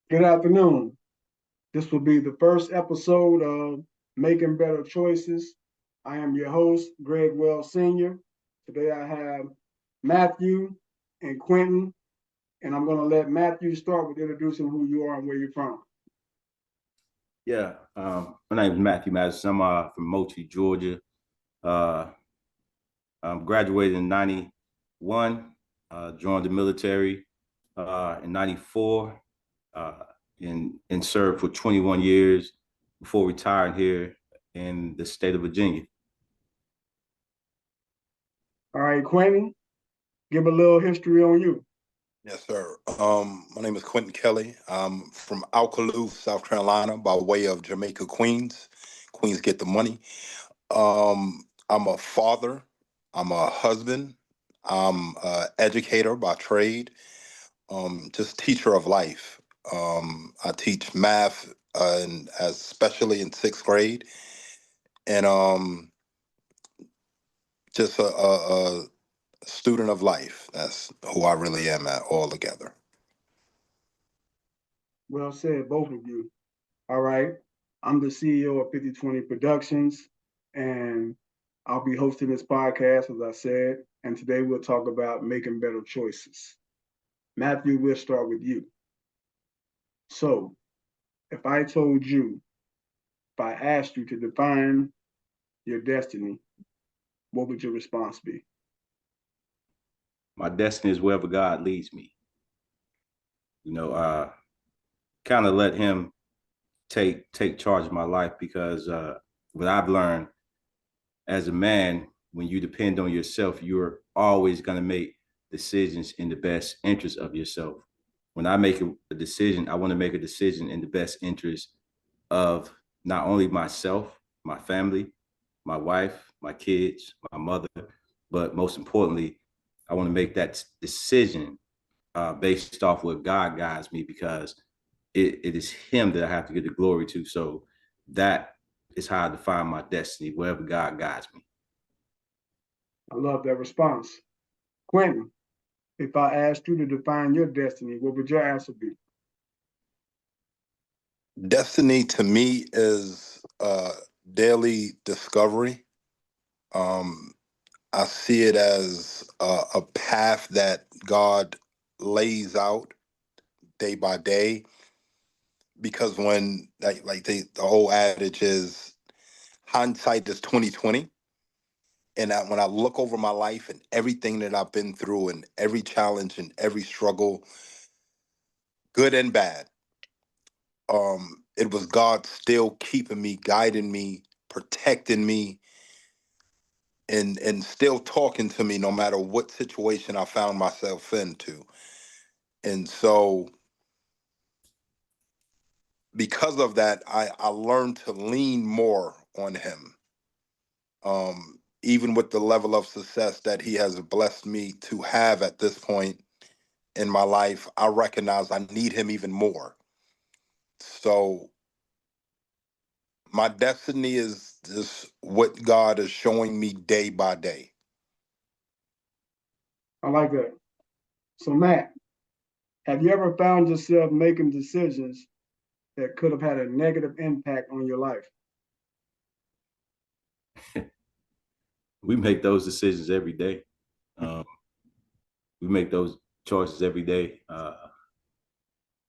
Good afternoon. This will be the first episode of Making Better Choices. I am your host, Greg Wells Sr. Today I have Matthew and Quentin, and I'm going to let Matthew start with introducing who you are and where you're from. Yeah, my name is Matthew Madison. I'm from Mochi, Georgia. Uh, I'm graduated in 91, joined the military in 94, uh, and served for 21 years before retiring here in the state of Virginia. All right, Quentin, give a little history on you. Yes, sir. My name is Quentin Kelly. I'm from Alcaloo, South Carolina, by way of Jamaica, Queens. Queens get the money. I'm a father. I'm a husband. I'm an educator by trade. Just teacher of life. I teach math, and especially in sixth grade, and just a student of life. That's who I really am at all together. Well said, both of you. All right. I'm the CEO of 5020 Productions, and I'll be hosting this podcast, as I said. And today we'll talk about making better choices. Matthew, we'll start with you. So, if I told you, if I asked you to define your destiny, what would your response be? My destiny is wherever God leads me. Kind of let Him take charge of my life because what I've learned as a man, when you depend on yourself, you're always going to make decisions in the best interest of yourself. When I make a decision, I want to make a decision in the best interest of not only myself, my family, my wife, my kids, my mother, but most importantly, I want to make that decision based off what God guides me because it is Him that I have to give the glory to. So that is how I define my destiny, wherever God guides me. I love that response. Quentin, if I asked you to define your destiny, what would your answer be? Destiny to me is daily discovery. Um, I see it as a path that God lays out day by day. Because when the whole adage is hindsight is 2020, and when I look over my life and everything that I've been through and every challenge and every struggle, good and bad, it was God still keeping me, guiding me, protecting me, and still talking to me no matter what situation I found myself into. And so because of that, I learned to lean more on him. Even with the level of success that he has blessed me to have at this point in my life, I recognize I need him even more. So my destiny is just what God is showing me day by day. I like that. So, Matt, have you ever found yourself making decisions that could have had a negative impact on your life? We make those decisions every day. We make those choices every day.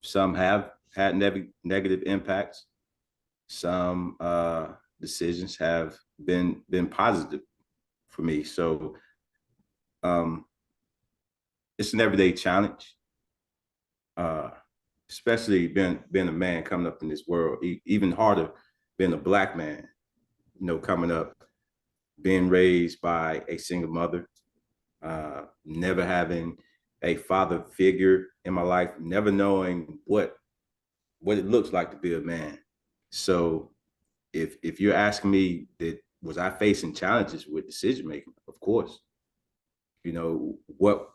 Some have had negative impacts. Some decisions have been positive for me. So um, it's an everyday challenge, uh, especially being a man coming up in this world. Even harder being a black man, coming up, being raised by a single mother, never having a father figure in my life, never knowing what it looks like to be a man. So if you're asking me that was I facing challenges with decision making, of course. What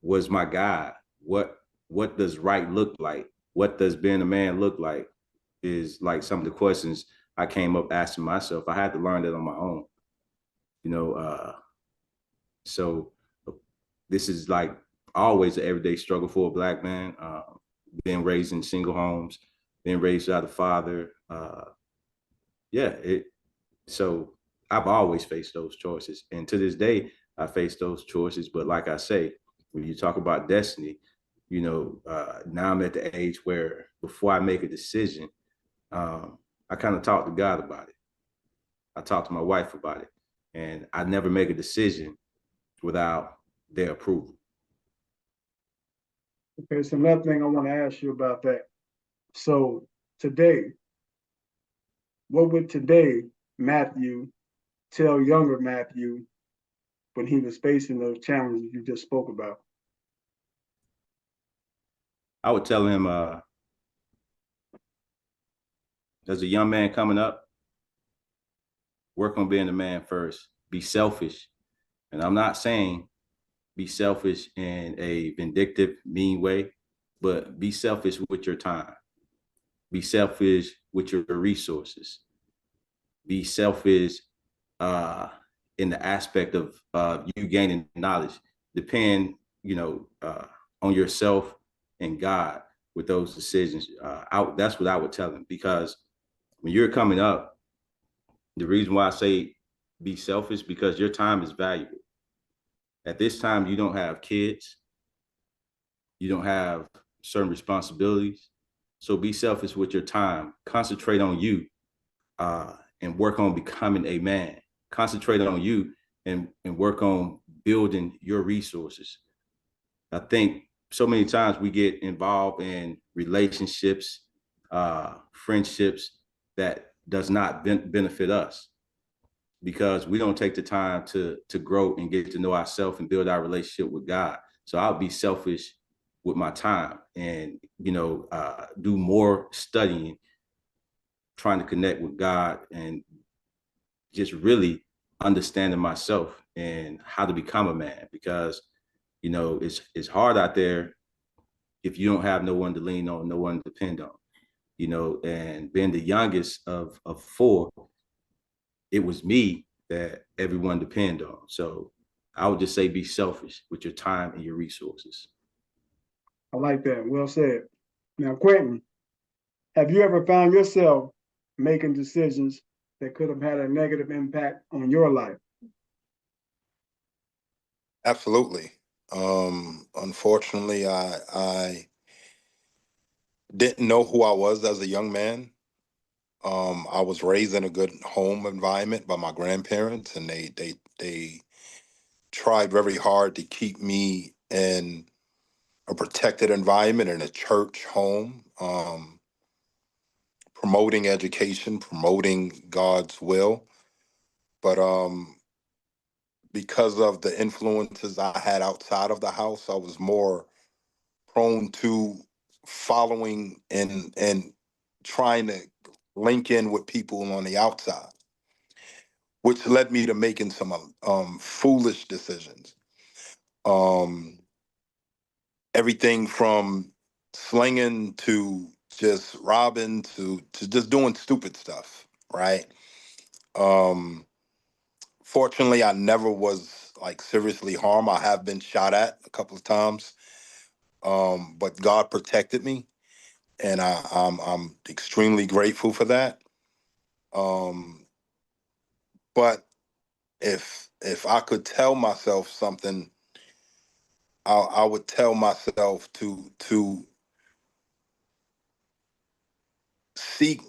was my guide? What does right look like? What does being a man look like? Is like some of the questions I came up asking myself. I had to learn that on my own. You know, so this is like always an everyday struggle for a black man. being raised in single homes, being raised without a father. Yeah, so I've always faced those choices. And to this day, I face those choices. But like I say, when you talk about destiny, now I'm at the age where before I make a decision, I kind of talk to God about it. I talk to my wife about it. And I never make a decision without their approval. Okay, so another thing I want to ask you about that. So today, what would today Matthew tell younger Matthew when he was facing those challenges you just spoke about? I would tell him, as a young man coming up, work on being a man first. Be selfish. And I'm not saying be selfish in a vindictive, mean way, but be selfish with your time. Be selfish with your resources. Be selfish uh, in the aspect of you gaining knowledge. Depend, on yourself and God with those decisions. That's what I would tell them, because when you're coming up, the reason why I say be selfish, because your time is valuable. At this time, you don't have kids, you don't have certain responsibilities. So be selfish with your time. Concentrate on you, and work on becoming a man. Concentrate on you and work on building your resources. I think so many times we get involved in relationships, friendships that does not benefit us, because we don't take the time to grow and get to know ourselves and build our relationship with God. So I'll be selfish with my time and do more studying, trying to connect with God, and just really understanding myself and how to become a man, because it's hard out there if you don't have no one to lean on, no one to depend on. And being the youngest of four, it was me that everyone depended on. So I would just say be selfish with your time and your resources. I like that. Well said. Now, Quentin, have you ever found yourself making decisions that could have had a negative impact on your life? Absolutely. Unfortunately, I didn't know who I was as a young man. I was raised in a good home environment by my grandparents, and they tried very hard to keep me in a protected environment in a church home, promoting education, promoting God's will. But because of the influences I had outside of the house, I was more prone to following and trying to link in with people on the outside, which led me to making some foolish decisions. Um, Everything from slinging to just robbing to just doing stupid stuff, right? Um, Fortunately, I never was like seriously harmed. I have been shot at a couple of times, but God protected me, and I'm extremely grateful for that. Um, but if I could tell myself something, I would tell myself to seek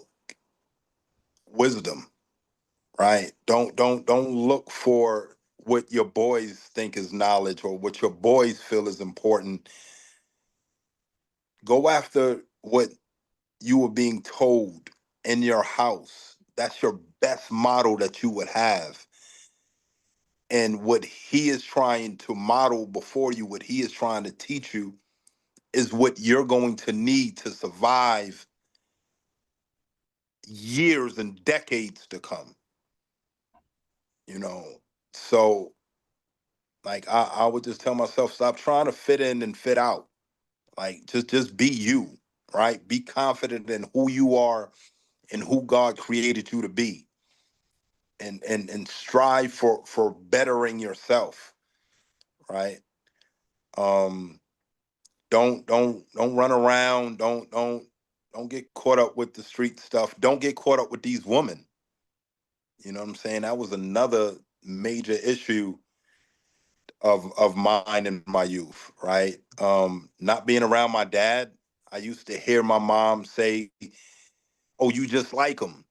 wisdom, right? Don't look for what your boys think is knowledge or what your boys feel is important. Go after what you were being told in your house. That's your best model that you would have. And what he is trying to model before you, what he is trying to teach you, is what you're going to need to survive years and decades to come, you know? So, like, I would just tell myself, stop trying to fit in and fit out. Like, just be you, right? Be confident in who you are and who God created you to be. And strive for bettering yourself, right? Um, Don't run around. Don't get caught up with the street stuff. Don't get caught up with these women. You know what I'm saying? That was another major issue of mine in my youth, right? Not being around my dad, I used to hear my mom say, "Oh, you just like him."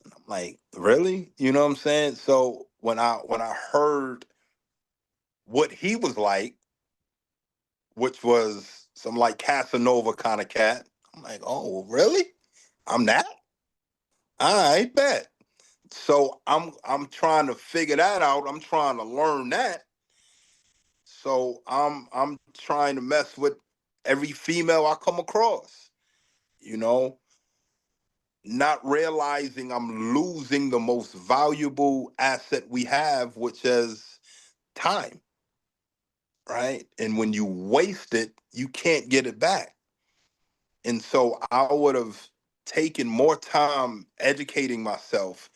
And I'm like, "Really?" You know what I'm saying? So when I heard what he was like, which was some like Casanova kind of cat, I'm like, "Oh, really? I'm that? I bet." So I'm trying to figure that out. I'm trying to learn that. So I'm trying to mess with every female I come across, you know, not realizing I'm losing the most valuable asset we have, which is time, right? And when you waste it, you can't get it back. And so I would have taken more time educating myself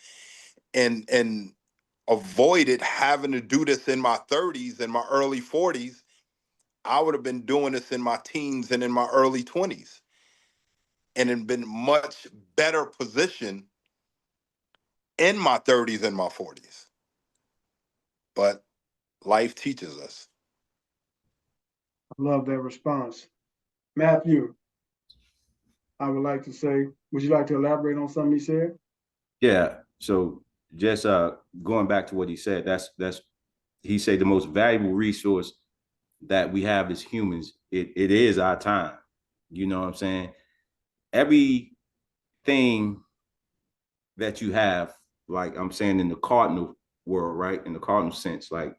and avoided having to do this in my 30s and my early 40s. I would have been doing this in my teens and in my early 20s and in been much better position in my 30s and my 40s. But life teaches us. I love that response. Matthew, I would like to say, would you like to elaborate on something he said? Yeah. So just going back to what he said, that's he said the most valuable resource that we have as humans, it is our time. You know what I'm saying? Everything that you have, like I'm saying in the cardinal world, right? In the cardinal sense, like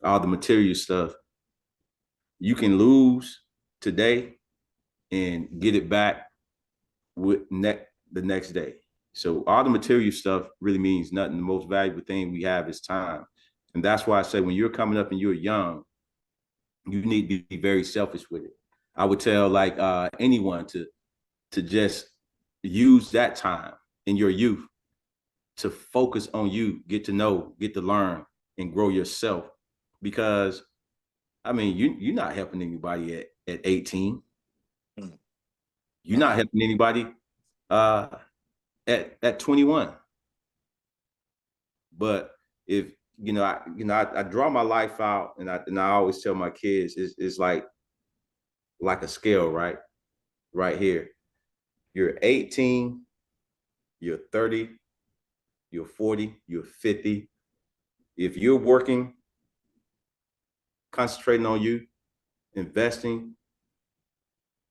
all the material stuff, you can lose today and get it back with the next day. So all the material stuff really means nothing. The most valuable thing we have is time. And that's why I say when you're coming up and you're young, you need to be very selfish with it. I would tell like anyone to just use that time in your youth to focus on you, get to know, get to learn, and grow yourself. Because I mean, you're not helping anybody at 18. You're not helping anybody uh, at 21. But if I draw my life out, and I always tell my kids it's like a scale, right? Right here. You're 18, you're 30, you're 40, you're 50. If you're working, concentrating on you, investing,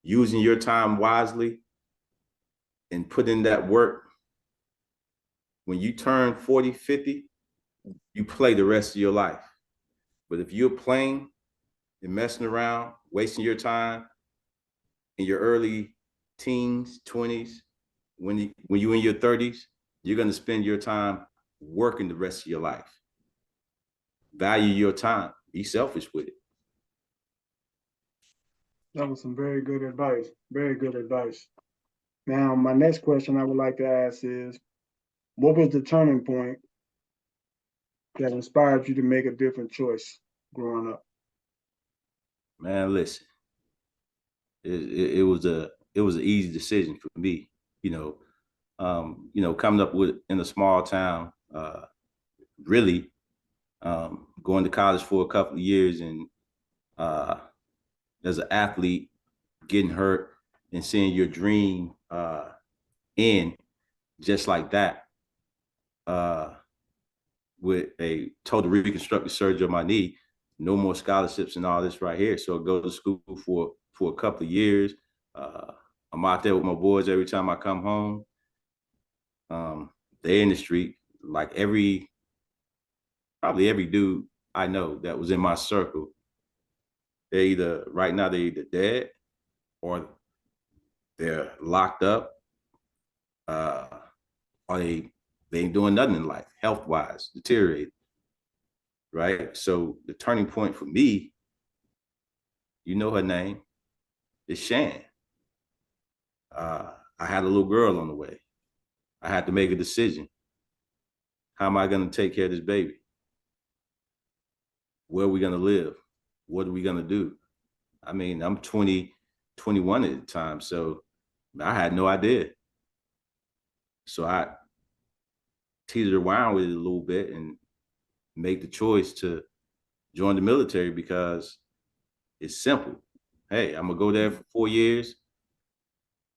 using your time wisely, and putting that work, when you turn 40, 50, you play the rest of your life. But if you're playing and messing around, wasting your time in your early teens, 20s, when you're in your 30s, you're going to spend your time working the rest of your life. Value your time. Be selfish with it. That was some very good advice. Very good advice. Now, my next question I would like to ask is, what was the turning point that inspired you to make a different choice growing up? Man, listen, it was an easy decision for me. Coming up with in a small town, really going to college for a couple of years, and as an athlete, getting hurt and seeing your dream end just like that, uh, with a total reconstructive surgery on my knee, no more scholarships and all this right here. So I go to school for a couple of years. I'm out there with my boys every time I come home. They're in the street, like probably every dude I know that was in my circle. They're either dead or they're locked up, uh, or they ain't doing nothing in life, health wise, deteriorated. Right. So the turning point for me, you know her name, is Shan. I had a little girl on the way. I had to make a decision. How am I going to take care of this baby? Where are we going to live? What are we going to do? I mean, I'm 20, 21 at the time. So I had no idea. So I teetered around with it a little bit and made the choice to join the military because it's simple. Hey, I'm gonna go there for 4 years,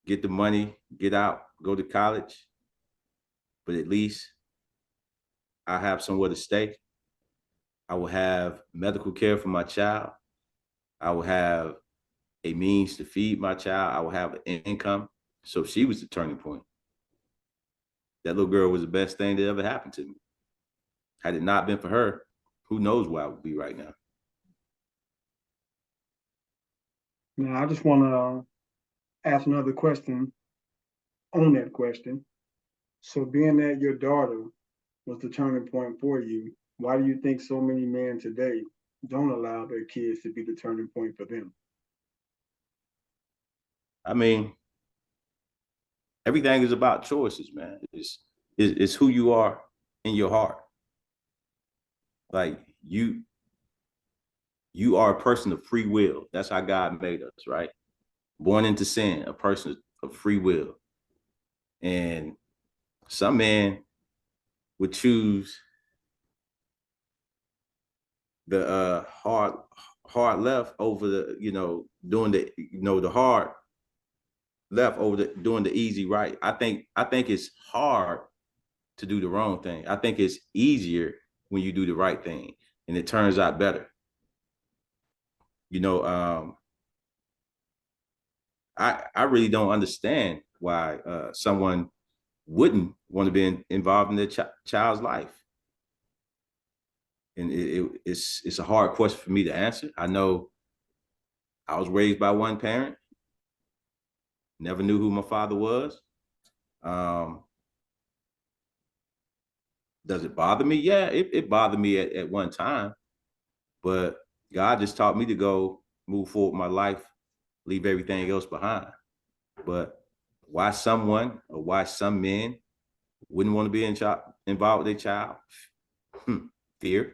get the money, get out, go to college, but at least I have somewhere to stay. I will have medical care for my child. I will have a means to feed my child. I will have an income. So she was the turning point. That little girl was the best thing that ever happened to me. Had it not been for her, who knows where I would be right now. Now, I just want to ask another question on that question. So, being that your daughter was the turning point for you, why do you think so many men today don't allow their kids to be the turning point for them? I mean, everything is about choices, man. It's who you are in your heart. Like you are a person of free will. That's how God made us, right? Born into sin, a person of free will. And some men would choose the hard left over the, doing the, the hard left over the doing the easy right. I think it's hard to do the wrong thing. I think it's easier when you do the right thing and it turns out better. You know, I really don't understand why someone wouldn't want to be involved in their child's life. And it's a hard question for me to answer. I know I was raised by one parent, never knew who my father was. Um, does it bother me? Yeah, it bothered me at one time, but God just taught me to go move forward my life, leave everything else behind. But why someone or why some men wouldn't want to be involved with their child? Fear,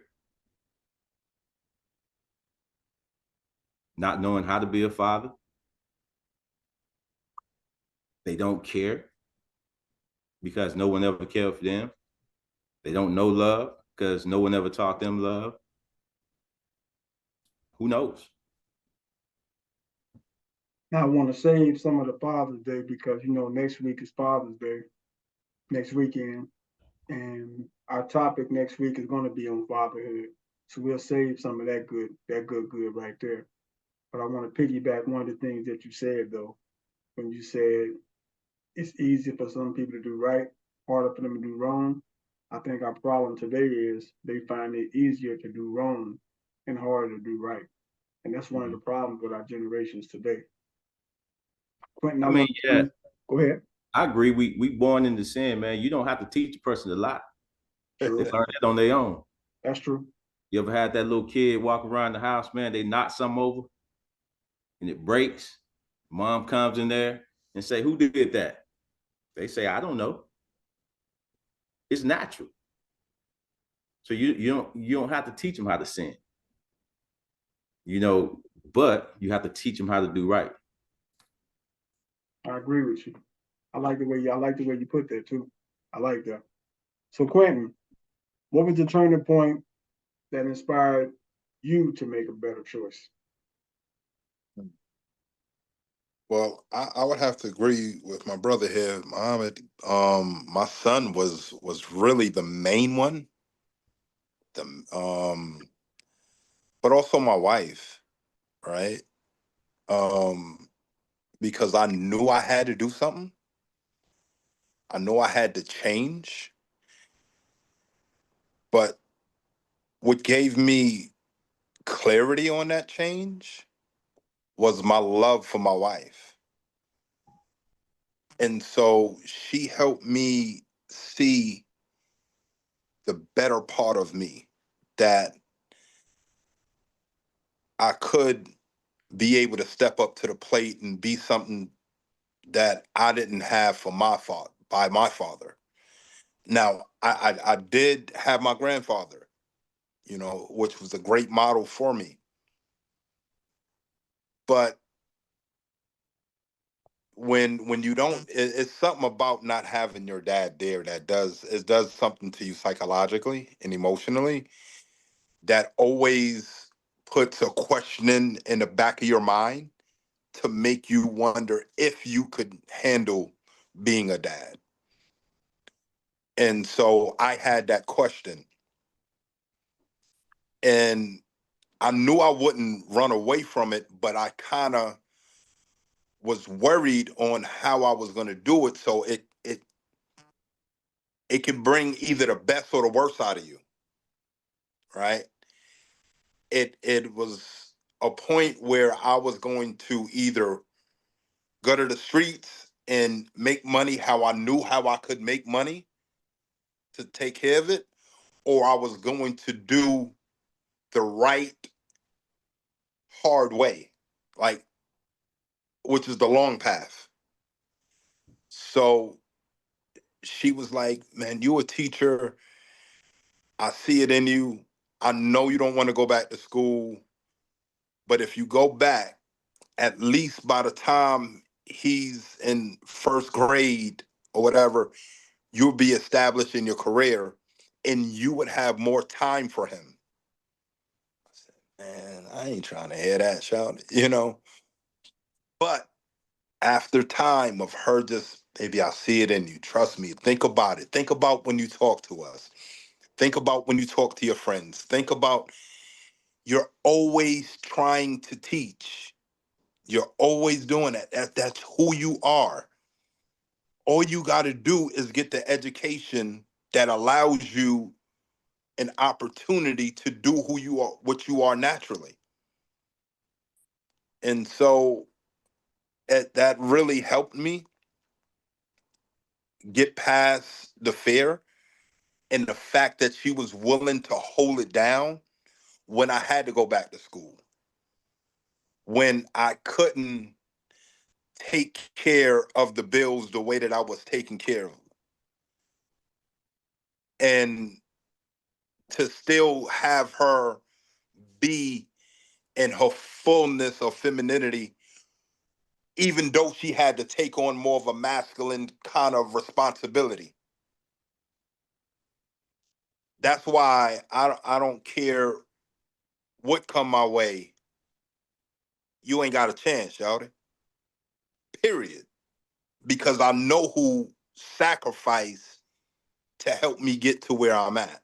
not knowing how to be a father. They don't care because no one ever cared for them. They don't know love because no one ever taught them love. Who knows? Now, I want to save some of the Father's Day because, next week is Father's Day, next weekend. And our topic next week is going to be on fatherhood. So we'll save some of that good right there. But I want to piggyback one of the things that you said, though, when you said it's easy for some people to do right, harder for them to do wrong. I think our problem today is they find it easier to do wrong and harder to do right. And that's one of the problems with our generations today. Quentin, I I mean, want yeah, to go ahead. I agree. We born into sin, man. You don't have to teach a person a lot. They True. learn it on their own. That's true. You ever had that little kid walk around the house, man? They knock something over and it breaks. Mom comes in there and say, "Who did that?" They say, "I don't know." It's natural. So you don't have to teach them how to sin, but you have to teach them how to do right. I agree with you. I like the way you put that too. I like that. So Quentin, what was the turning point that inspired you to make a better choice? Well, I would have to agree with my brother here, Muhammad. My son was really the main one. The but also my wife, right? Um, because I knew I had to do something. I know I had to change, but what gave me clarity on that change was my love for my wife. And so she helped me see the better part of me, that I could be able to step up to the plate and be something that I didn't have for my father by my father. Now, I did have my grandfather, which was a great model for me. But when you don't, it's something about not having your dad there that does something to you psychologically and emotionally, that always puts a question in the back of your mind to make you wonder if you could handle being a dad. And so I had that question, and I knew I wouldn't run away from it, but I kind of was worried on how I was going to do it. So it can bring either the best or the worst out of you, right? It was a point where I was going to either go to the streets and make money how I knew how I could make money to take care of it, or I was going to do the right hard way, like, which is the long path. So she was like, man, you a teacher. I see it in you. I know you don't want to go back to school, but if you go back, at least by the time he's in first grade or whatever, you'll be established in your career and you would have more time for him. I said, man, I ain't trying to hear that, shout, But after time of her just, maybe I see it in you. Trust me. Think about it. Think about when you talk to us. Think about when you talk to your friends. Think about, you're always trying to teach. You're always doing that. That's who you are. All you got to do is get the education that allows you an opportunity to do who you are, what you are naturally. And so that really helped me get past the fear and the fact that she was willing to hold it down when I had to go back to school, when I couldn't take care of the bills the way that I was taking care of them. And to still have her be in her fullness of femininity, even though she had to take on more of a masculine kind of responsibility. That's why I don't care what come my way. You ain't got a chance, shawty. Period. Because I know who sacrificed to help me get to where I'm at.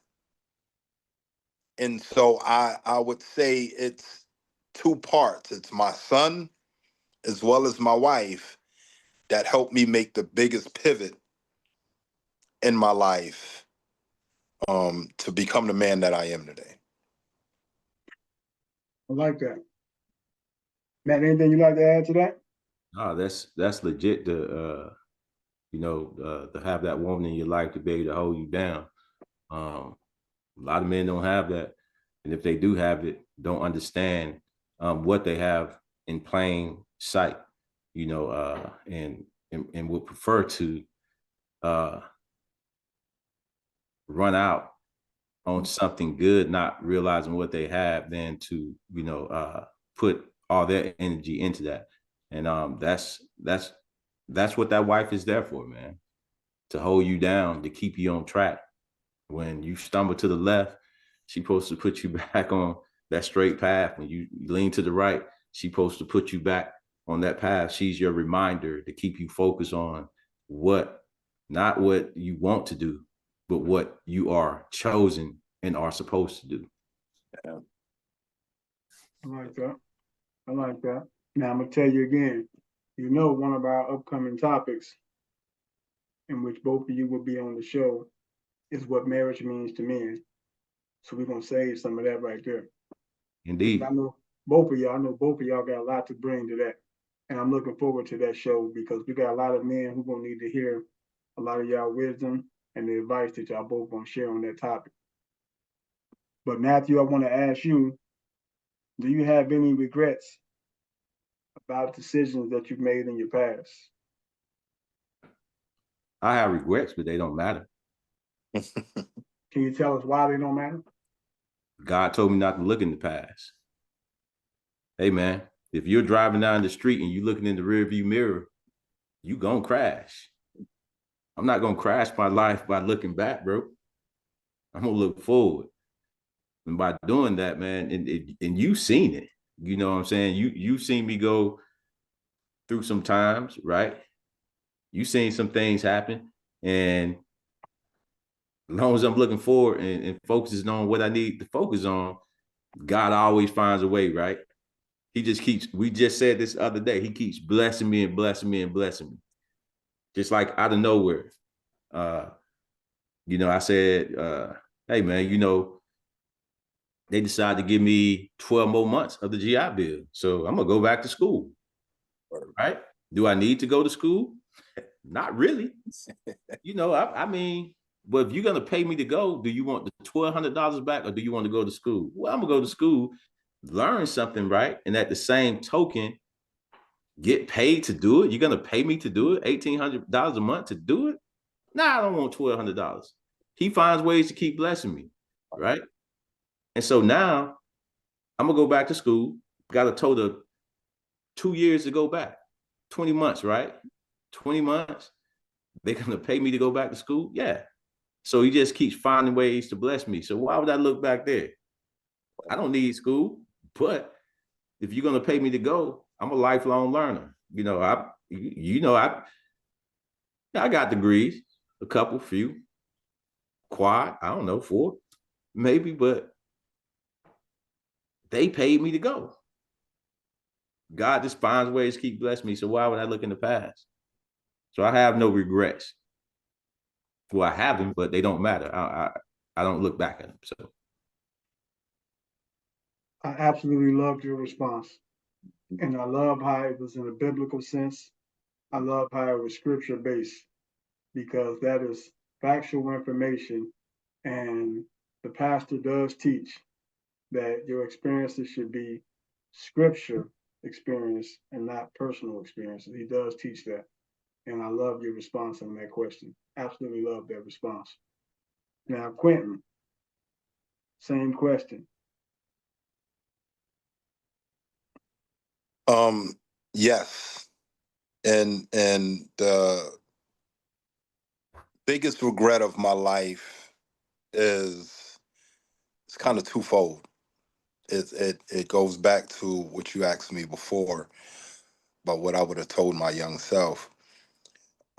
And so I would say it's two parts. It's my son as well as my wife that helped me make the biggest pivot in my life, to become the man that I am today. I like that. Matt, anything you'd like to add to that? Oh, that's legit to have that woman in your life to be able to hold you down. A lot of men don't have that, and if they do have it, don't understand what they have in plain sight. And would prefer to uh, run out on something good, not realizing what they have, than to put all their energy into that. And that's what that wife is there for, man. To hold you down, to keep you on track. When you stumble to the left, she's supposed to put you back on that straight path. When you lean to the right, she's supposed to put you back on that path. She's your reminder to keep you focused on not what you want to do, but what you are chosen and are supposed to do. Yeah. I like that. I like that. Now I'm gonna tell you again. One of our upcoming topics, in which both of you will be on the show, is what marriage means to men. So we're gonna save some of that right there. Indeed. I know both of y'all got a lot to bring to that. And I'm looking forward to that show because we got a lot of men who gonna need to hear a lot of y'all wisdom and the advice that y'all both gonna share on that topic. But Matthew, I want to ask you, do you have any regrets about decisions that you've made in your past? I have regrets, but they don't matter. Can you tell us why they don't matter? God told me not to look in the past. Hey, man, if you're driving down the street and you're looking in the rearview mirror, you gonna crash. I'm not gonna crash my life by looking back, bro. I'm gonna look forward. And by doing that, man, and you've seen it. You know what I'm saying? You've seen me go through some times, right? You've seen some things happen. And as long as I'm looking forward and focusing on what I need to focus on, God always finds a way, right? He just keeps, we just said this other day, he keeps blessing me and blessing me and blessing me. Just like out of nowhere. Uh, I said, hey man, they decided to give me 12 more months of the GI Bill. So I'm gonna go back to school. Right? Do I need to go to school? Not really. I mean, but if you're gonna pay me to go, do you want the $1,200 back or do you want to go to school? Well, I'm gonna go to school, learn something, right? And at the same token, get paid to do it. You're gonna pay me to do it, $1,800 a month to do it? Nah, I don't want $1,200. He finds ways to keep blessing me, right? And so now I'm gonna go back to school. Got a total of 2 years to go back, 20 months, right? 20 months. They're gonna pay me to go back to school? Yeah. So he just keeps finding ways to bless me. So why would I look back there? I don't need school, but if you're gonna pay me to go, I'm a lifelong learner. I got degrees, a couple, few, quad, I don't know, 4, maybe, but they paid me to go. God just finds ways to keep blessing me. So why would I look in the past? So I have no regrets. Well, I have them, but they don't matter. I don't look back at them. So I absolutely loved your response. And I love how it was in a biblical sense. I love how it was scripture based because that is factual information. And the pastor does teach that your experiences should be scripture experience and not personal experiences. He does teach that. And I love your response on that question. Absolutely love that response. Now, Quentin, same question. Yes. And the biggest regret of my life is it's kind of twofold. It goes back to what you asked me before about what I would have told my young self.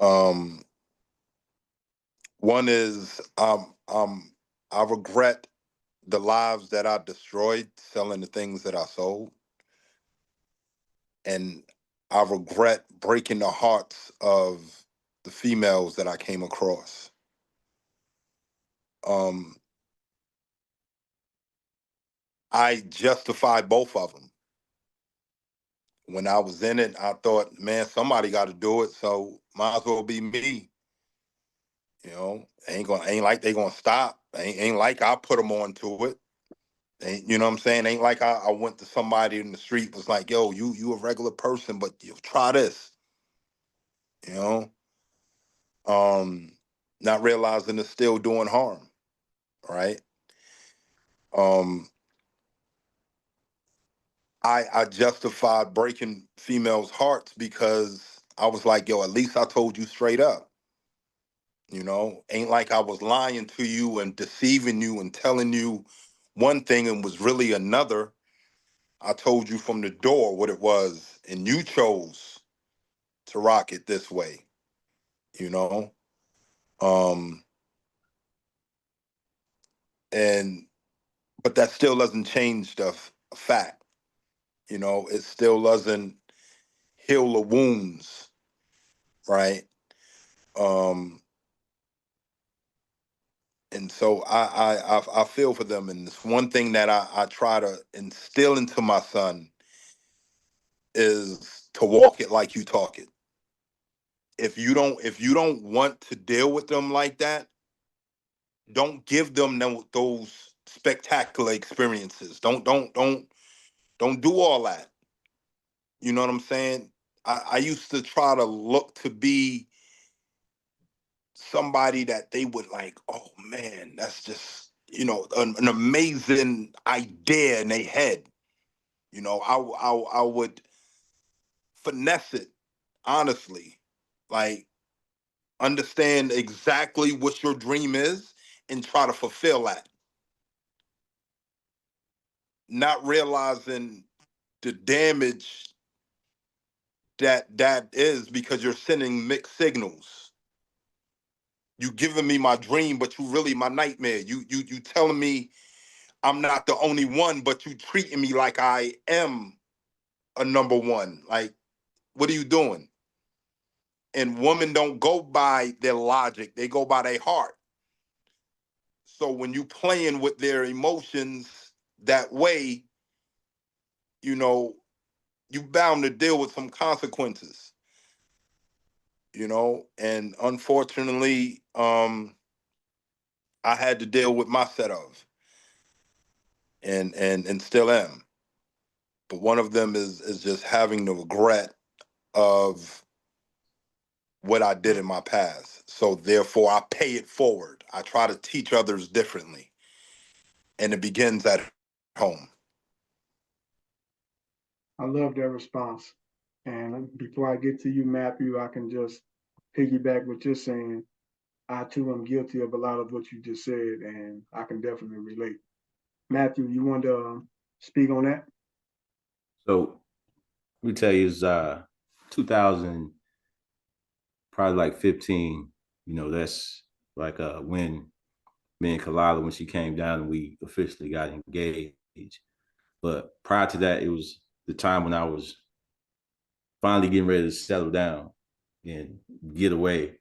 Um, One is I regret the lives that I destroyed selling the things that I sold, and I regret breaking the hearts of the females that I came across. Um, I justify both of them. When I was in it, I thought, man, somebody got to do it, so might as well be me. Ain't like they gonna stop. Ain't like I put them on to it. Ain't, you know what I'm saying? Ain't like I went to somebody in the street was like, yo, you a regular person, but you try this. You know, um, not realizing it's still doing harm, right? Um, I justified breaking females' hearts because I was like, yo, at least I told you straight up. Ain't like I was lying to you and deceiving you and telling you one thing and was really another. I told you from the door what it was, and you chose to rock it this way, you know? Um, and but that still doesn't change the fact, it still doesn't heal the wounds, right? Um, and so I feel for them, and it's one thing that I try to instill into my son is to walk it like you talk it. If you don't want to deal with them like that, don't give them those spectacular experiences. Don't do all that. You know what I'm saying? I used to try to look to be somebody that they would like, oh man, that's just, an amazing idea in their head. I would finesse it, honestly. Like, understand exactly what your dream is and try to fulfill that. Not realizing the damage that is, because you're sending mixed signals. You giving me my dream, but you really my nightmare. You telling me I'm not the only one, but you treating me like I am a number one. Like, what are you doing? And women don't go by their logic; they go by their heart. So when you playing with their emotions that way, you know, you bound to deal with some consequences. And unfortunately, I had to deal with my set of, and still am. But one of them is just having the regret of what I did in my past. So therefore, I pay it forward. I try to teach others differently, and it begins at home. I love that response. And before I get to you, Matthew, I can just piggyback what you're saying. I too am guilty of a lot of what you just said, and I can definitely relate. Matthew, you want to speak on that? So let me tell you, it's 2000, probably like 15. That's like when me and Kalila, when she came down and we officially got engaged. But prior to that, it was the time when I was finally getting ready to settle down and get away,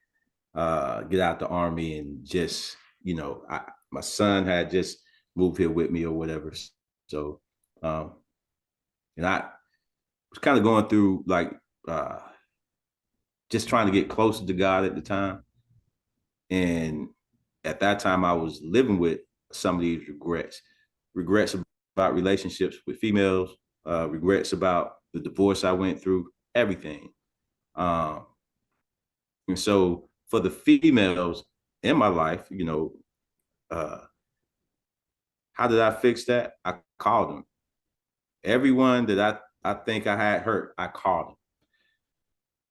get out the army, and just, my son had just moved here with me or whatever. So, and I was kind of going through like uh, just trying to get closer to God at the time. And at that time, I was living with some of these regrets about relationships with females, regrets about the divorce I went through, everything. Um, and so for the females in my life, uh, how did I fix that? I called them. Everyone that I think I had hurt, I called them.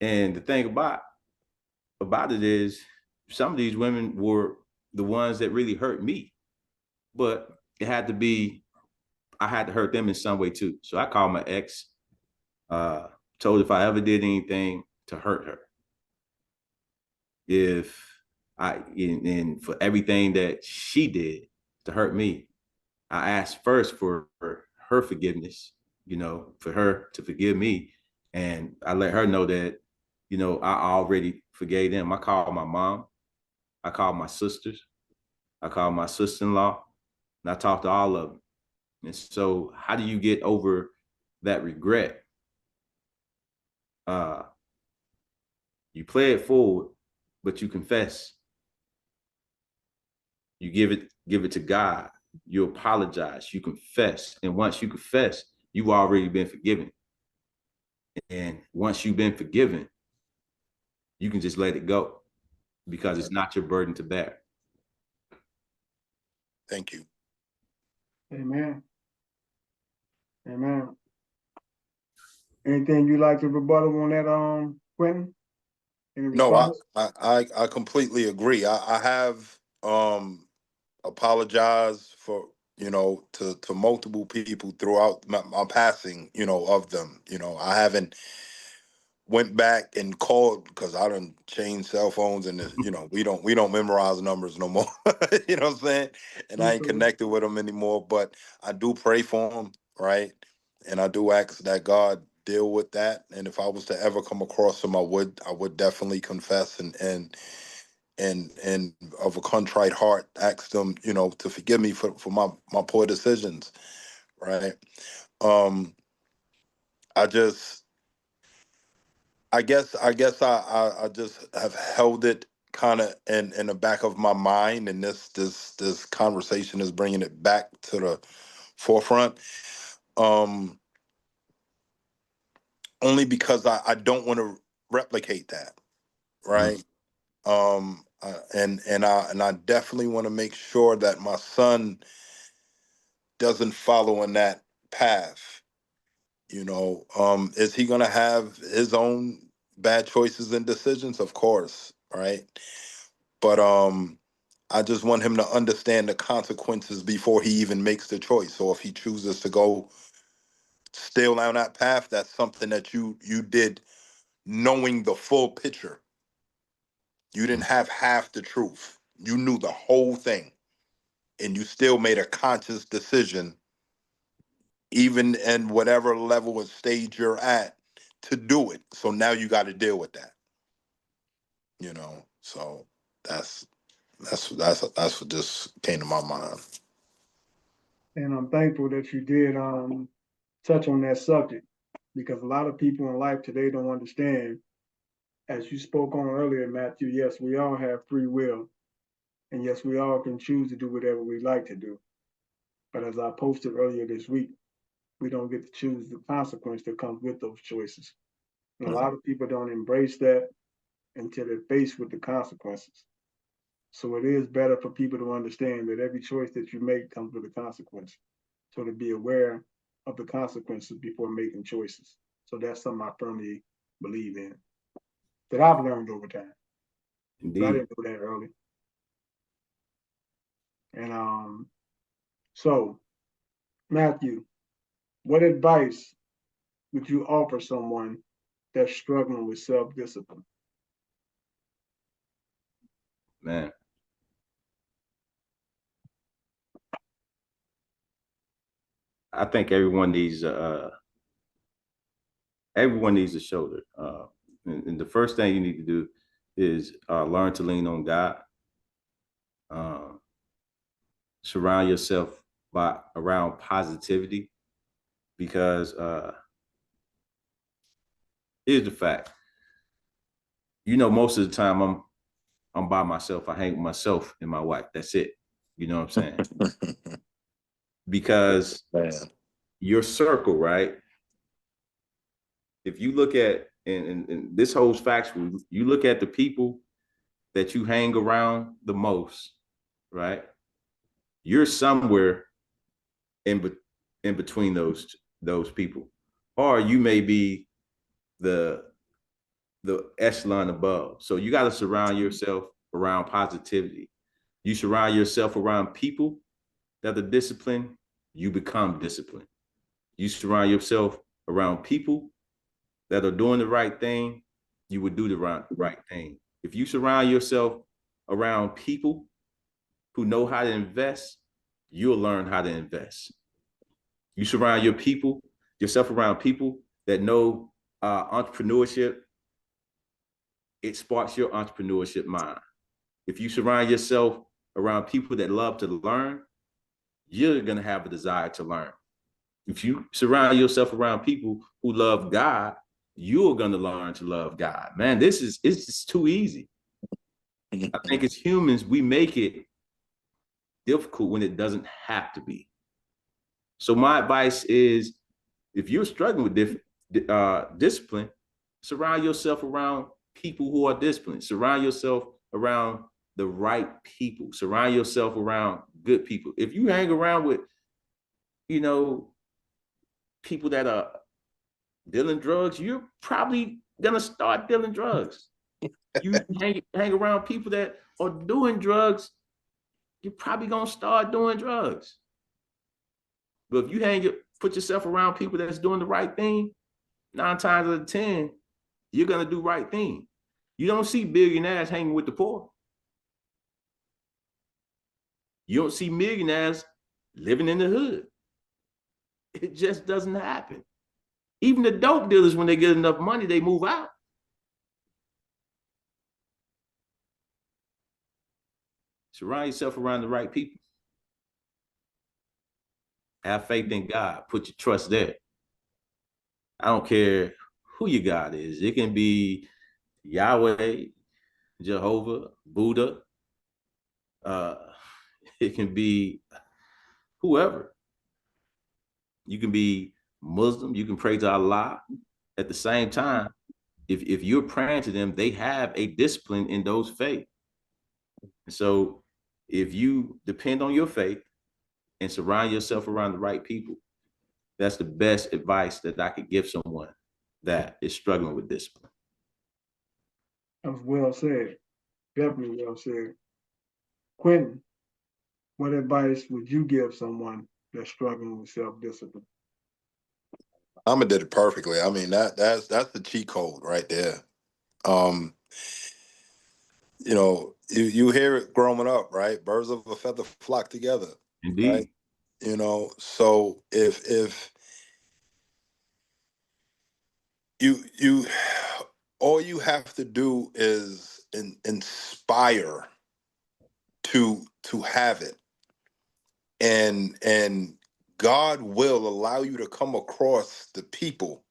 And the thing about it is, some of these women were the ones that really hurt me, but it had to be, I had to hurt them in some way too. So I called my ex, uh, told if I ever did anything to hurt her, if and for everything that she did to hurt me, I asked first for her forgiveness, for her to forgive me. And I let her know that, I already forgave them. I called my mom, I called my sisters, I called my sister-in-law, and I talked to all of them. And so how do you get over that regret? Uh, you play it forward, but you confess. You give it to God. You apologize. You confess. And once you confess, you've already been forgiven. And once you've been forgiven, you can just let it go because it's not your burden to bear. Thank you. Amen. Amen. Anything you like to rebuttal on that, Quentin? Any No, I response? I completely agree. I have apologized for, to multiple people throughout my passing, of them. I haven't went back and called, because I done changed cell phones, and we don't memorize numbers no more. You know what I'm saying? And I ain't Okay. connected with them anymore. But I do pray for them, right? And I do ask that God deal with that. And if I was to ever come across them, I would definitely confess, and of a contrite heart ask them, to forgive me for my poor decisions, right? Um, I just I guess I just have held it kind of in the back of my mind, and this conversation is bringing it back to the forefront. Um, Only because I don't want to replicate that, Mm. right? And I definitely want to make sure that my son doesn't follow in that path. Is he gonna have his own bad choices and decisions, of course, right? But I just want him to understand the consequences before he even makes the choice. So if he chooses to go still down that path, that's something that you did knowing the full picture. You didn't have half the truth. You knew the whole thing, and you still made a conscious decision, even in whatever level and stage you're at, to do it. So now you got to deal with that. So that's what just came to my mind. And I'm thankful that you did touch on that subject, because a lot of people in life today don't understand. As you spoke on earlier, Matthew, yes, we all have free will. And yes, we all can choose to do whatever we like to do. But as I posted earlier this week, we don't get to choose the consequence that comes with those choices. And a lot of people don't embrace that until they're faced with the consequences. So it is better for people to understand that every choice that you make comes with a consequence. So to be aware of the consequences before making choices. So that's something I firmly believe in, that I've learned over time. But I Indeed. didn't know that early. And so Matthew, what advice would you offer someone that's struggling with self-discipline? Man, I think everyone needs a shoulder. And the first thing you need to do is learn to lean on God. Uh, Surround yourself around positivity, because here's the fact. Most of the time I'm by myself. I hang with myself and my wife. That's it. You know what I'm saying? Because Man. your circle, right? If you look at, and this holds factual, you look at the people that you hang around the most, right? You're somewhere in in between those people, or you may be the echelon above. So you got to surround yourself around positivity. You surround yourself around people that are disciplined, you become disciplined. You surround yourself around people that are doing the right thing, you would do the right thing. If you surround yourself around people who know how to invest, you'll learn how to invest. You surround yourself around people that know entrepreneurship, it sparks your entrepreneurship mind. If you surround yourself around people that love to learn, you're going to have a desire to learn. If you surround yourself around people who love God, you're going to learn to love God. Man, it's just too easy. I think as humans, we make it difficult when it doesn't have to be. So my advice is, if you're struggling with discipline, surround yourself around people who are disciplined. Surround yourself around the right people. Surround yourself around good people. If you hang around with, you know, people that are dealing drugs, you're probably gonna start dealing drugs. You hang around people that are doing drugs, you're probably gonna start doing drugs. But if you put yourself around people that's doing the right thing, 9 times out of 10, you're gonna do right thing. You don't see billionaires hanging with the poor. You don't see millionaires living in the hood. It just doesn't happen. Even the dope dealers, when they get enough money, they move out. Surround yourself around the right people. Have faith in God. Put your trust there. I don't care who your God is. It can be Yahweh, Jehovah, Buddha. Uh, it can be whoever. You can be Muslim. You can pray to Allah. At the same time, if you're praying to them, they have a discipline in those faith. So if you depend on your faith and surround yourself around the right people, that's the best advice that I could give someone that is struggling with discipline. That was well said. Definitely well said. Quentin, what advice would you give someone that's struggling with self-discipline? Ahmed did it perfectly. I mean, that's the cheat code right there. Um, you hear it growing up, right? Birds of a feather flock together, right? Indeed. So if you all you have to do is inspire to have it, and God will allow you to come across the people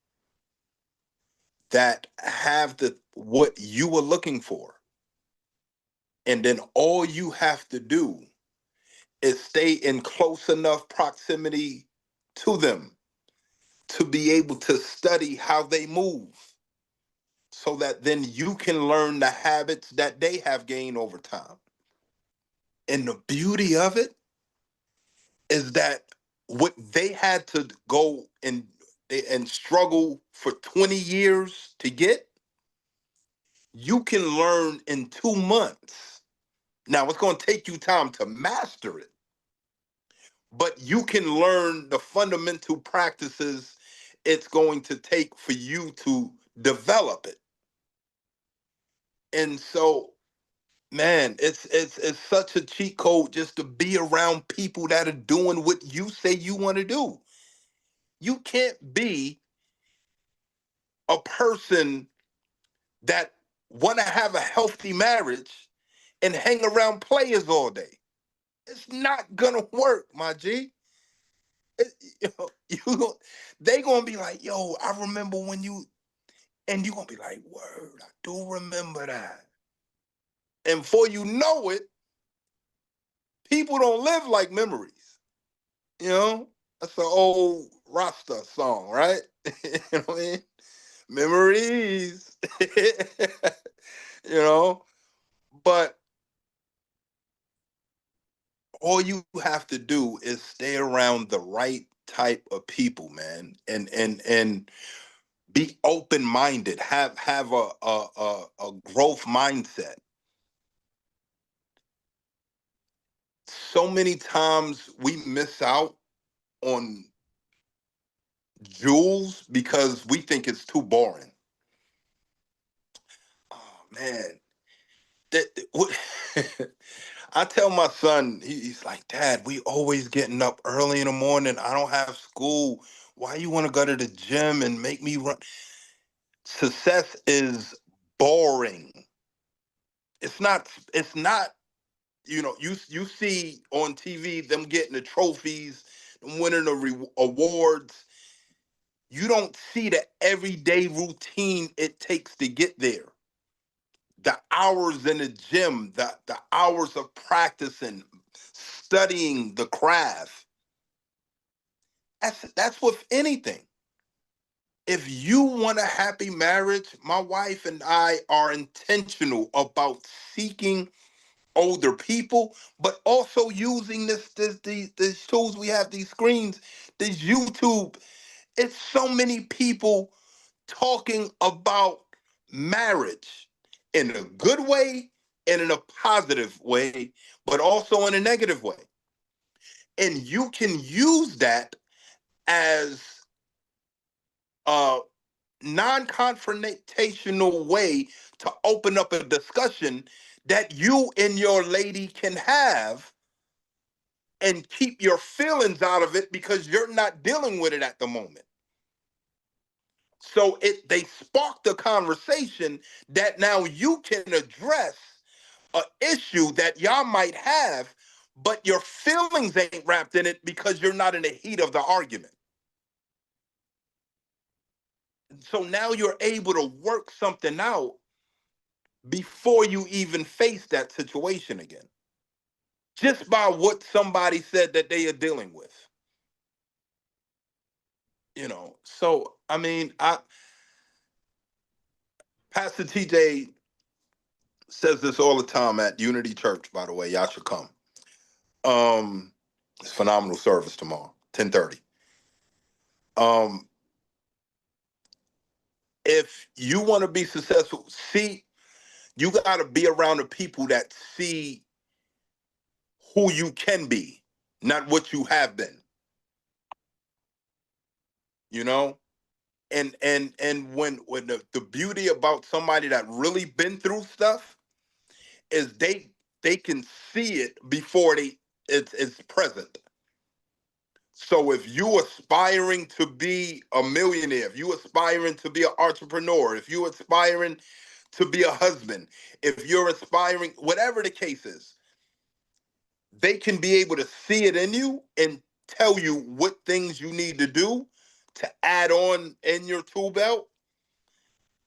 that have the what you were looking for, and then all you have to do is stay in close enough proximity to them to be able to study how they move, so that then you can learn the habits that they have gained over time. And the beauty of it is that what they had to go and struggle for 20 years to get, you can learn in 2 months. Now it's going to take you time to master it, but you can learn the fundamental practices it's going to take for you to develop it. And so, man, it's such a cheat code just to be around people that are doing what you say you want to do. You can't be a person that want to have a healthy marriage and hang around players all day. It's not gonna work, my G. It, they gonna be like, yo, I remember when you, and you gonna be like, word, I do remember that. And before you know it, people don't live like memories. You know, that's an old Rasta song, right? You know what I mean? Memories. you know, but all you have to do is stay around the right type of people, man, and be open minded. Have a growth mindset. So many times we miss out on jewels because we think it's too boring. Oh man, what, I tell my son, he's like, Dad, we always getting up early in the morning. I don't have school. Why you want to go to the gym and make me run? Success is boring. It's not, you see on TV them getting the trophies, them winning the awards. You don't see the everyday routine it takes to get there. The hours in the gym, the hours of practicing, studying the craft. That's with anything. If you want a happy marriage, my wife and I are intentional about seeking older people, but also using these tools we have, these screens, this YouTube. It's so many people talking about marriage in a good way and in a positive way, but also in a negative way. And you can use that as a non-confrontational way to open up a discussion that you and your lady can have and keep your feelings out of it because you're not dealing with it at the moment. So they sparked a conversation that now you can address an issue that y'all might have, but your feelings ain't wrapped in it because you're not in the heat of the argument. So now you're able to work something out before you even face that situation again, just by what somebody said that they are dealing with. So I mean, I Pastor TJ says this all the time at Unity Church, by the way. Y'all should come. It's phenomenal service tomorrow, 10:30. Um, if you want to be successful, see, You got to be around the people that see who you can be, not what you have been. You know, and when the beauty about somebody that really been through stuff is they can see it before it's present. So if you aspiring to be a millionaire, if you aspiring to be an entrepreneur, if you aspiring to be a husband, if you're aspiring, whatever the case is, they can be able to see it in you and tell you what things you need to do to add on in your tool belt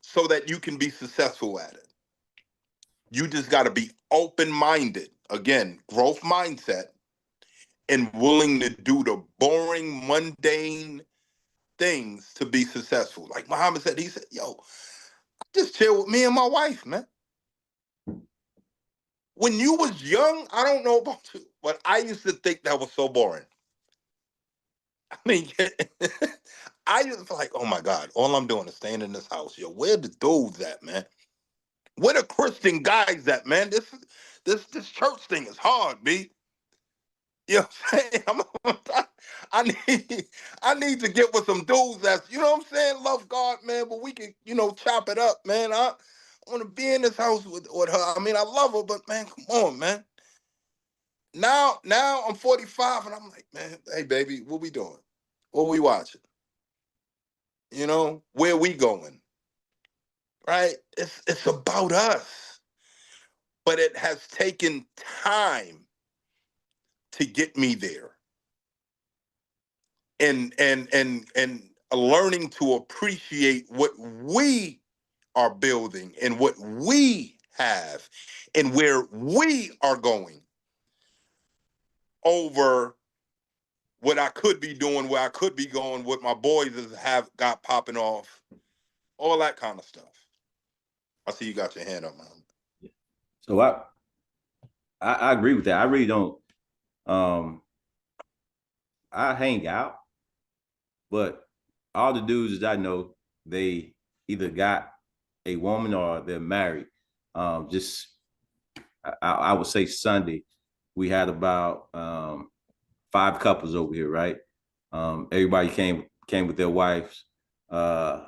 so that you can be successful at it. You just got to be open-minded. Again, growth mindset and willing to do the boring, mundane things to be successful. Like Muhammad said, he said, yo, I just chill with me and my wife, man. When you was young, I don't know about you, but I used to think that was so boring. I mean, I used to feel like, oh my God, all I'm doing is staying in this house. Yo, where the dudes at, man? Where the Christian guys at, man? This church thing is hard, B. You know what I'm saying? I need to get with some dudes that's, you know what I'm saying, love God, man, but we can, chop it up, man. I want to be in this house with her. I mean, I love her, but man, come on, man. Now I'm 45 and I'm like, man, hey baby, what we doing? What we watching? Where we going? Right? It's about us. But it has taken time to get me there. And learning to appreciate what we are building and what we have and where we are going over what I could be doing, where I could be going, what my boys have got popping off, all that kind of stuff. I see you got your hand up, man. So I agree with that. I really don't. I hang out, but all the dudes that I know, they either got a woman or they're married. Just I would say Sunday, we had about 5 couples over here, right? Everybody came with their wives. The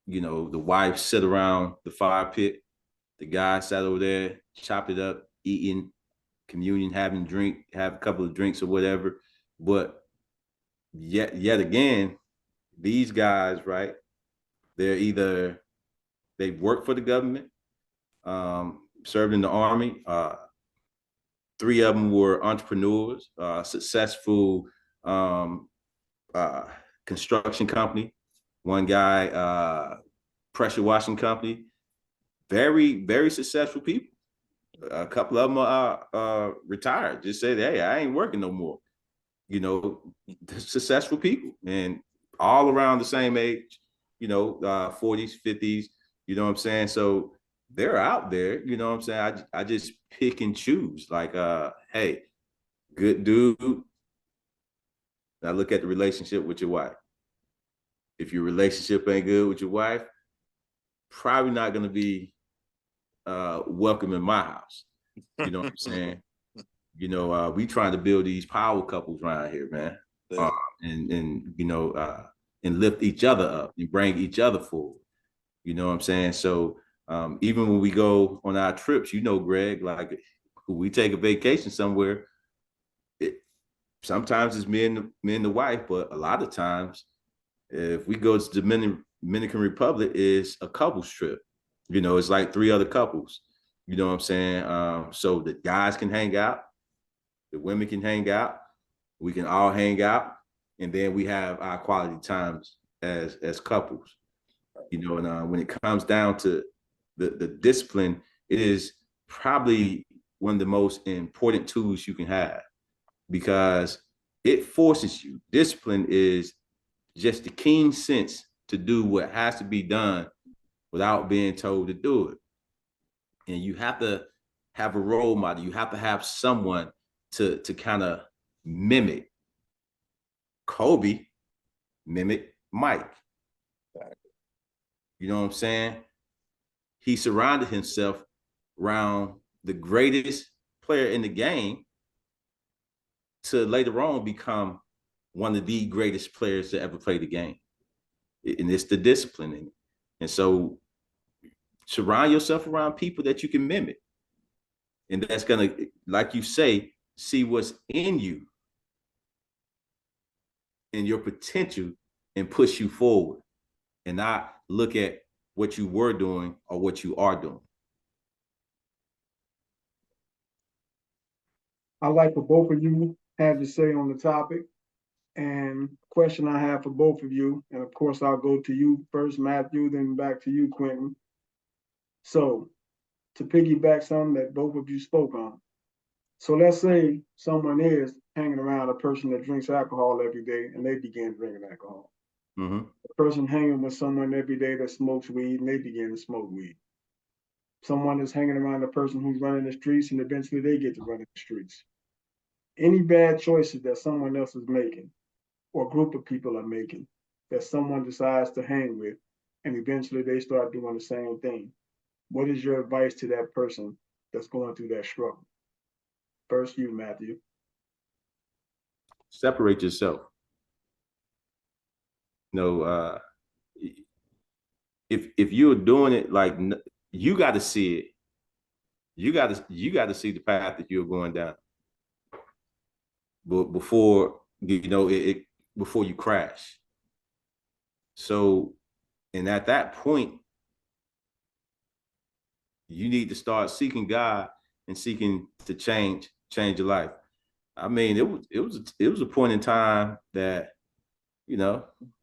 wives sit around the fire pit. The guy sat over there, chopped it up, eating, communion, having drink, have a couple of drinks or whatever. But yet again, these guys, right? They work for the government, served in the army. 3 of them were entrepreneurs, successful uh, construction company. One guy, pressure washing company. Very, very successful people. A couple of them are retired. Just said, hey, I ain't working no more. Successful people and all around the same age, 40s, 50s, you know what I'm saying? So they're out there, you know what I'm saying? I just pick and choose. Like, hey, good dude. Now look at the relationship with your wife. If your relationship ain't good with your wife, probably not going to be welcome in my house. You know what I'm saying? We trying to build these power couples around here, man. Yeah. And lift each other up and bring each other forward. You know what I'm saying? So even when we go on our trips, Greg, like we take a vacation somewhere, sometimes it's me and the wife, but a lot of times, if we go to Dominican Republic, it's a couples trip. It's like 3 other couples. You know what I'm saying? So the guys can hang out, the women can hang out, we can all hang out, and then we have our quality times as couples. And when it comes down to the discipline, it is probably one of the most important tools you can have because it forces you. Discipline is just the keen sense to do what has to be done without being told to do it. And you have to have a role model. You have to have someone to kind of mimic. Kobe mimic Mike. You know what I'm saying? He surrounded himself around the greatest player in the game to later on become one of the greatest players to ever play the game. And it's the discipline in it. And so surround yourself around people that you can mimic. And that's going to, like you say, see what's in you and your potential and push you forward and not look at what you were doing or what you are doing. I like what both of you have to say on the topic. And question I have for both of you, and of course I'll go to you first, Matthew, then back to you, Quentin. So to piggyback something that both of you spoke on. So let's say someone is hanging around a person that drinks alcohol every day and they begin drinking alcohol. Mm-hmm. A person hanging with someone every day that smokes weed and they begin to smoke weed. Someone is hanging around a person who's running the streets and eventually they get to running the streets. Any bad choices that someone else is making or a group of people are making that someone decides to hang with and eventually they start doing the same thing. What is your advice to that person that's going through that struggle? First, you, Matthew. Separate yourself. No, if you're doing it, like, you got to see it. You got to see the path that you're going down. But before before you crash. So, and at that point, you need to start seeking God and seeking to change your life. I mean, it was a point in time that,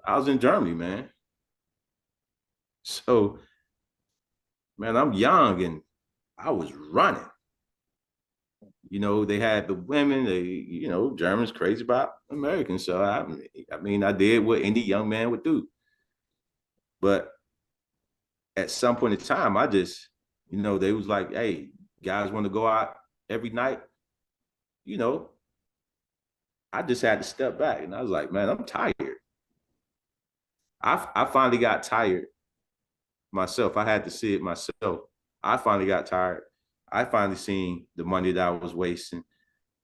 I was in Germany, man. So, man, I'm young and I was running. They had the women, Germans crazy about Americans. So I did what any young man would do. But at some point in time, I just, they was like, hey, guys want to go out every night. I just had to step back and I was like, man, I'm tired. I finally got tired myself. I had to see it myself. I finally got tired. I finally seen the money that I was wasting.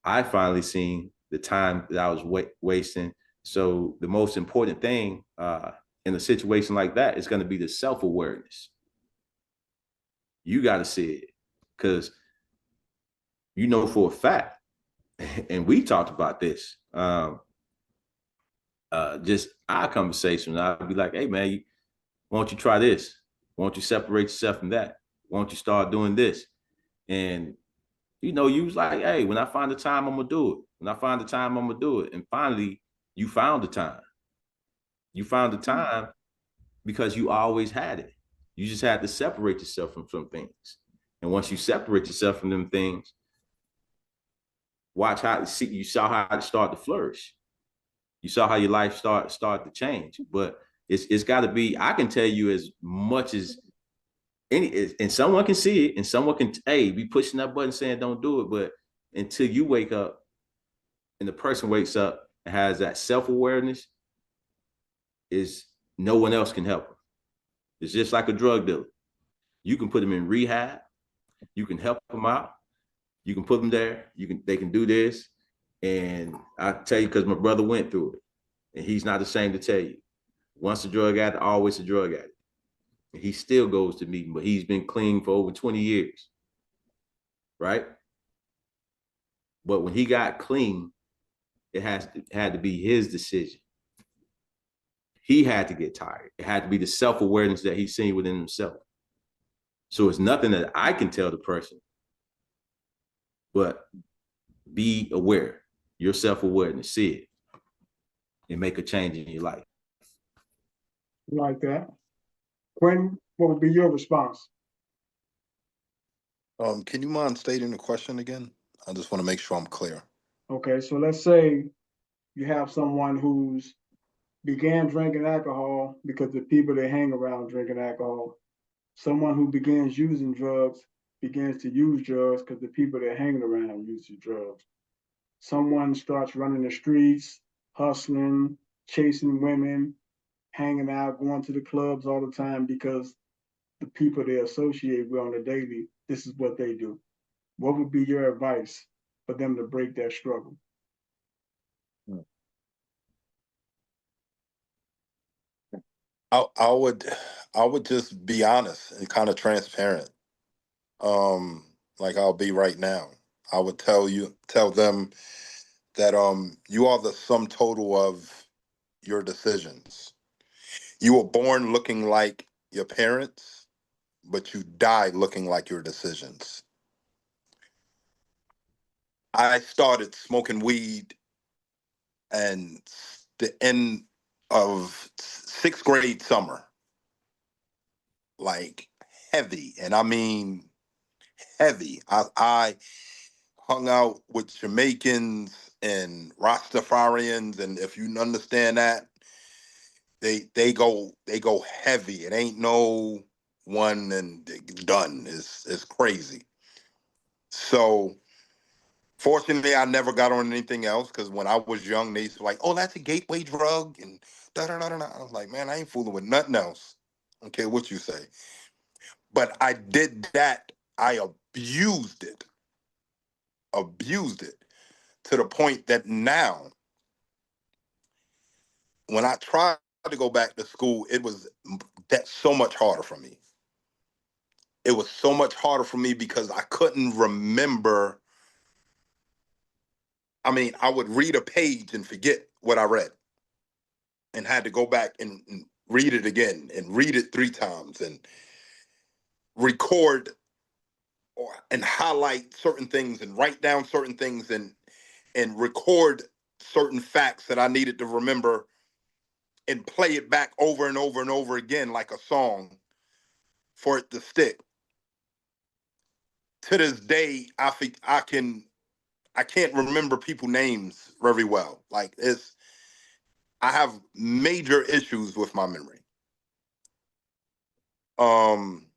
I finally seen the time that I was wasting. So the most important thing in a situation like that is going to be the self-awareness. You got to see it because for a fact, and we talked about this, just our conversation. I'd be like, hey, man, why don't you try this? Why don't you separate yourself from that? Why don't you start doing this? And, you was like, hey, when I find the time, I'm going to do it. When I find the time, I'm going to do it. And finally, you found the time. You found the time because you always had it. You just had to separate yourself from some things. And once you separate yourself from them things, watch how you saw how it started to flourish. You saw how your life start to change. But it's got to be. I can tell you as much as any, and someone can see it, and someone can be pushing that button saying don't do it. But until you wake up, and the person wakes up and has that self-awareness, is no one else can help them. It's just like a drug dealer. You can put them in rehab. You can help them out. You can put them there. They can do this. And I tell you, because my brother went through it, and he's not ashamed to tell you. Once a drug addict, always a drug addict. And he still goes to meeting, but he's been clean for over 20 years. Right? But when he got clean, it had to be his decision. He had to get tired. It had to be the self-awareness that he's seen within himself. So it's nothing that I can tell the person, but be aware, your self-awareness, see it, and make a change in your life. Like that. Quentin, what would be your response? Can you mind stating the question again? I just want to make sure I'm clear. Okay, so let's say you have someone who's began drinking alcohol because the people they hang around drinking alcohol. Someone who begins using drugs begins to use drugs because the people they're hanging around use the drugs. Someone starts running the streets, hustling, chasing women, hanging out, going to the clubs all the time because the people they associate with on the daily this is what they do. What would be your advice for them to break that struggle? I would I would just be honest and kind of transparent. Um, like I'll be right now. I would tell them that you are the sum total of your decisions. You were born looking like your parents, but you die looking like your decisions. I started smoking weed and the end of sixth grade summer, like heavy, and I mean heavy. I hung out with Jamaicans and Rastafarians, and if you understand that, they go heavy. It ain't no one and done. It's crazy. So fortunately, I never got on anything else because when I was young, they used to like, "Oh, that's a gateway drug," and da da da da. I was like, "Man, I ain't fooling with nothing else." I don't care what you say. But I did that. I abused it to the point that now, when I tried to go back to school, it was that so much harder for me. It was so much harder for me because I couldn't remember. I mean, I would read a page and forget what I read and had to go back and read it again and read it 3 times and record and highlight certain things and write down certain things and record certain facts that I needed to remember and play it back over and over and over again like a song for it to stick. To this day, I think I can't remember people names very well. Like I have major issues with my memory. Um,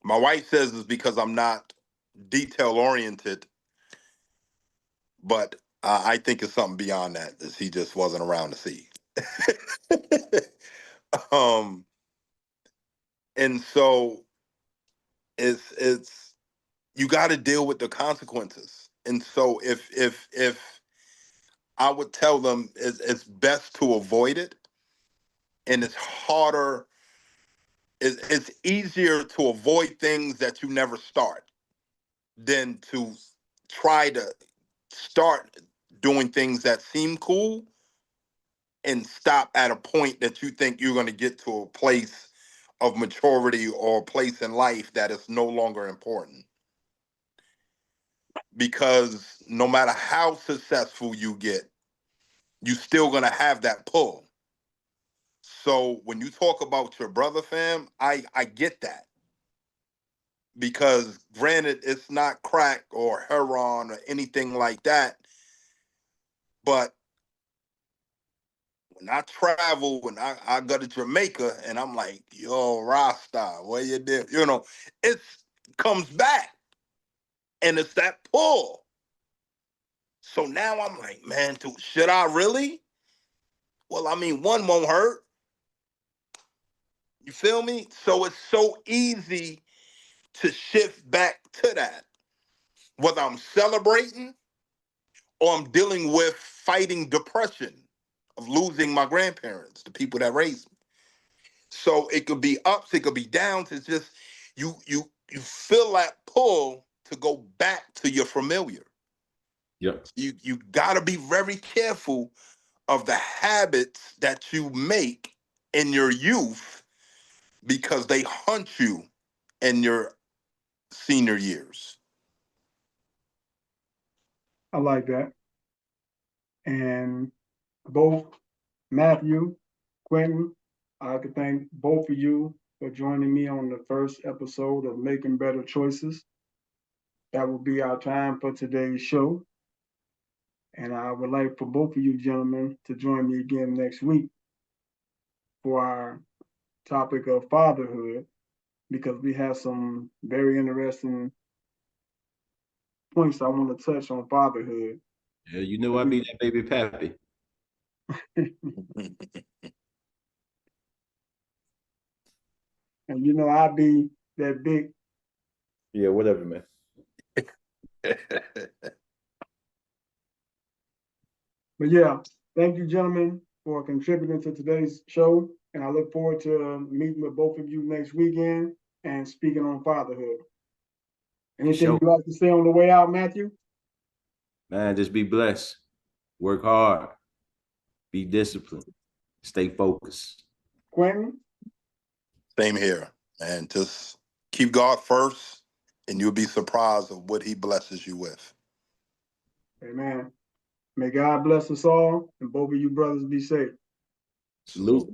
my wife says it's because I'm not detail oriented, but I think it's something beyond that that she just wasn't around to see. um, and so it's you got to deal with the consequences. And so if I would tell them it's best to avoid it, and it's harder. It's easier to avoid things that you never start than to try to start doing things that seem cool and stop at a point that you think you're going to get to a place of maturity or a place in life that is no longer important. Because no matter how successful you get, you're still going to have that pull. So when you talk about your brother, fam, I get that. Because granted, it's not crack or heroin or anything like that, but when I travel, when I go to Jamaica and I'm like, yo, Rasta, what you did? It comes back and it's that pull. So now I'm like, man, should I really? Well, I mean, one won't hurt. You feel me? So it's so easy to shift back to that. Whether I'm celebrating or I'm dealing with fighting depression of losing my grandparents, the people that raised me. So it could be ups, it could be downs. It's just you feel that pull to go back to your familiar. Yep. You gotta be very careful of the habits that you make in your youth because they haunt you in your senior years. I like that. And both Matthew, Quentin, I'd like to thank both of you for joining me on the first episode of Making Better Choices. That will be our time for today's show. And I would like for both of you gentlemen to join me again next week for our topic of fatherhood, because we have some very interesting points I want to touch on fatherhood. Yeah, you know And I be that baby pappy. you know, I'll be that big Yeah, whatever, man. But yeah, thank you, gentlemen, for contributing to today's show. And I look forward to meeting with both of you next weekend and speaking on fatherhood. Anything Sure. you'd like to say on the way out, Matthew? Man, just be blessed. Work hard. Be disciplined. Stay focused. Quentin? Same here, and just keep God first, and you'll be surprised of what He blesses you with. Amen. May God bless us all, and both of you brothers be safe. Salute.